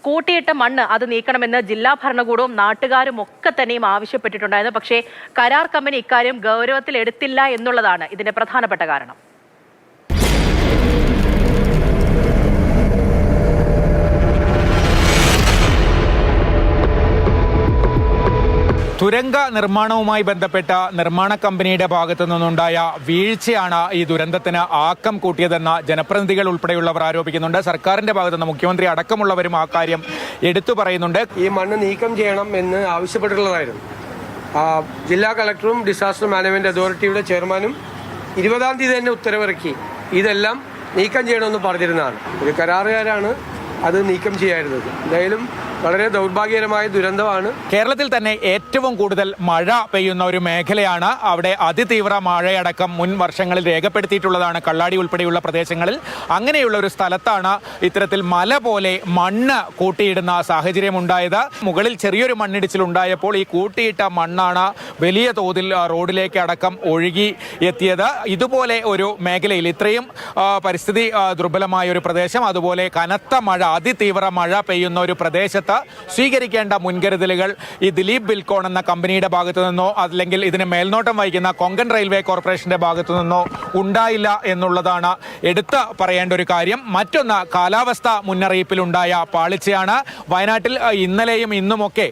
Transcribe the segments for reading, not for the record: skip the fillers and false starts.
കൂട്ടിയിട്ട മണ്ണ് അത് നീക്കണമെന്ന് ജില്ലാ ഭരണകൂടവും നാട്ടുകാരും ഒക്കെ തന്നെയും ആവശ്യപ്പെട്ടിട്ടുണ്ടായിരുന്നു. പക്ഷേ കരാർ കമ്പനി ഇക്കാര്യം ഗൗരവത്തിൽ എടുത്തില്ല എന്നുള്ളതാണ് ഇതിന്റെ പ്രധാനപ്പെട്ട കാരണം. തുരങ്ക നിർമ്മാണവുമായി ബന്ധപ്പെട്ട നിർമ്മാണ കമ്പനിയുടെ ഭാഗത്തു നിന്നുണ്ടായ വീഴ്ചയാണ് ഈ ദുരന്തത്തിന് ആക്കം കൂട്ടിയതെന്ന് ജനപ്രതിനിധികൾ ഉൾപ്പെടെയുള്ളവർ ആരോപിക്കുന്നുണ്ട്. സർക്കാരിന്റെ ഭാഗത്തുനിന്ന് മുഖ്യമന്ത്രി അടക്കമുള്ളവരും ആ കാര്യം എടുത്തു പറയുന്നുണ്ട്. ഈ മണ്ണ് നീക്കം ചെയ്യണം എന്ന് ആവശ്യപ്പെട്ടിട്ടുള്ളതായിരുന്നു. ജില്ലാ കളക്ടറും ഡിസാസ്റ്റർ മാനേജ്മെന്റ് അതോറിറ്റിയുടെ ചെയർമാനും 20-ാം തീയതി തന്നെ ഉത്തരവിറക്കി ഇതെല്ലാം നീക്കം ചെയ്യണമെന്ന് പറഞ്ഞിരുന്നതാണ്. ഒരു കരാറുകാരാണ് അത് നീക്കം ചെയ്യായിരുന്നത്. എന്തായാലും വളരെ ദൗർഭാഗ്യകരമായ ദുരന്തമാണ്. കേരളത്തിൽ തന്നെ ഏറ്റവും കൂടുതൽ മഴ പെയ്യുന്ന ഒരു മേഖലയാണ്. അവിടെ അതിതീവ്ര മഴയടക്കം മുൻ വർഷങ്ങളിൽ രേഖപ്പെടുത്തിയിട്ടുള്ളതാണ് കള്ളാടി ഉൾപ്പെടെയുള്ള പ്രദേശങ്ങളിൽ. അങ്ങനെയുള്ള ഒരു സ്ഥലത്താണ് ഇത്തരത്തിൽ മല പോലെ മണ്ണ് കൂട്ടിയിടുന്ന സാഹചര്യം ഉണ്ടായത്. മുകളിൽ ചെറിയൊരു മണ്ണിടിച്ചിലുണ്ടായപ്പോൾ ഈ കൂട്ടിയിട്ട മണ്ണാണ് വലിയ തോതിൽ റോഡിലേക്ക് അടക്കം ഒഴുകി എത്തിയത്. ഇതുപോലെ ഒരു മേഖലയിൽ ഇത്രയും പരിസ്ഥിതി ദുർബലമായ ഒരു പ്രദേശം, അതുപോലെ കനത്ത മഴ, അതിതീവ്ര മഴ പെയ്യുന്ന ഒരു പ്രദേശത്ത് സ്വീകരിക്കേണ്ട മുൻകരുതലുകൾ ഈ ദിലീപ് ബിൽകോൺ എന്ന കമ്പനിയുടെ ഭാഗത്തു നിന്നോ അല്ലെങ്കിൽ ഇതിന് മേൽനോട്ടം വഹിക്കുന്ന കൊങ്കൺ റെയിൽവേ കോർപ്പറേഷന്റെ ഭാഗത്തു നിന്നോ ഉണ്ടായില്ല എന്നുള്ളതാണ് എടുത്ത് പറയേണ്ട ഒരു കാര്യം. മറ്റൊന്ന്, കാലാവസ്ഥ മുന്നറിയിപ്പിലുണ്ടായ പാളിച്ചയാണ്. വയനാട്ടിൽ ഇന്നലെയും ഇന്നുമൊക്കെ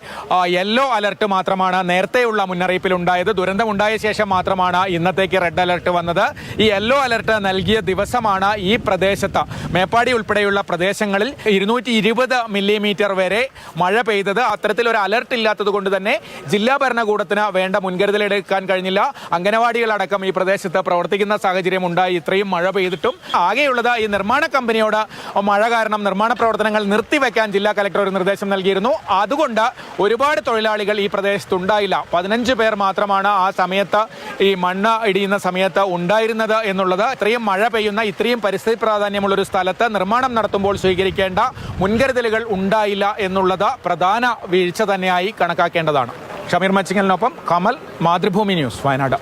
യെല്ലോ അലർട്ട് മാത്രമാണ് നേരത്തെയുള്ള മുന്നറിയിപ്പിലുണ്ടായത്. ദുരന്തമുണ്ടായ ശേഷം മാത്രമാണ് ഇന്നത്തേക്ക് റെഡ് അലർട്ട് വന്നത്. ഈ യെല്ലോ അലർട്ട് നൽകിയ ദിവസമാണ് ഈ പ്രദേശത്ത് മേപ്പാടി ഉൾപ്പെടെയുള്ള പ്രദേശങ്ങളിൽ 220 മില്ലിമീറ്റർ വരെ മഴ പെയ്തത്. അത്തരത്തിലൊരു അലർട്ട് ഇല്ലാത്തത് കൊണ്ട് തന്നെ ജില്ലാ ഭരണകൂടത്തിന് വേണ്ട മുൻകരുതൽ എടുക്കാൻ കഴിഞ്ഞില്ല. അംഗനവാടികളടക്കം ഈ പ്രദേശത്ത് പ്രവർത്തിക്കുന്ന സാഹചര്യം ഉണ്ടായി. ഇത്രയും മഴ പെയ്തിട്ടും ആകെയുള്ളത് ഈ നിർമ്മാണ കമ്പനിയോട് മഴ കാരണം നിർമ്മാണ പ്രവർത്തനങ്ങൾ നിർത്തിവെക്കാൻ ജില്ലാ കലക്ടർ ഒരു നിർദ്ദേശം നൽകിയിരുന്നു. അതുകൊണ്ട് ഒരുപാട് തൊഴിലാളികൾ ഈ പ്രദേശത്തുണ്ടായില്ല. 15 പേർ മാത്രമാണ് ആ സമയത്ത് ഈ മണ്ണ് ഇടിയുന്ന സമയത്ത് ഉണ്ടായിരുന്നത് എന്നുള്ളത്. ഇത്രയും മഴ പെയ്യുന്ന ഇത്രയും പരിസ്ഥിതി പ്രാധാന്യമുള്ള ഒരു സ്ഥലത്ത് നിർമ്മാണം നടത്തുമ്പോൾ സ്വീകരിക്കേണ്ട മുൻകരുതലുകൾ ഉണ്ടായില്ല എന്നുള്ളത് പ്രധാന വീഴ്ച തന്നെയായി കണക്കാക്കേണ്ടതാണ്. ഷമീർ മച്ചിങ്ങലിനൊപ്പം കമൽ, മാതൃഭൂമി ന്യൂസ്, വയനാട്.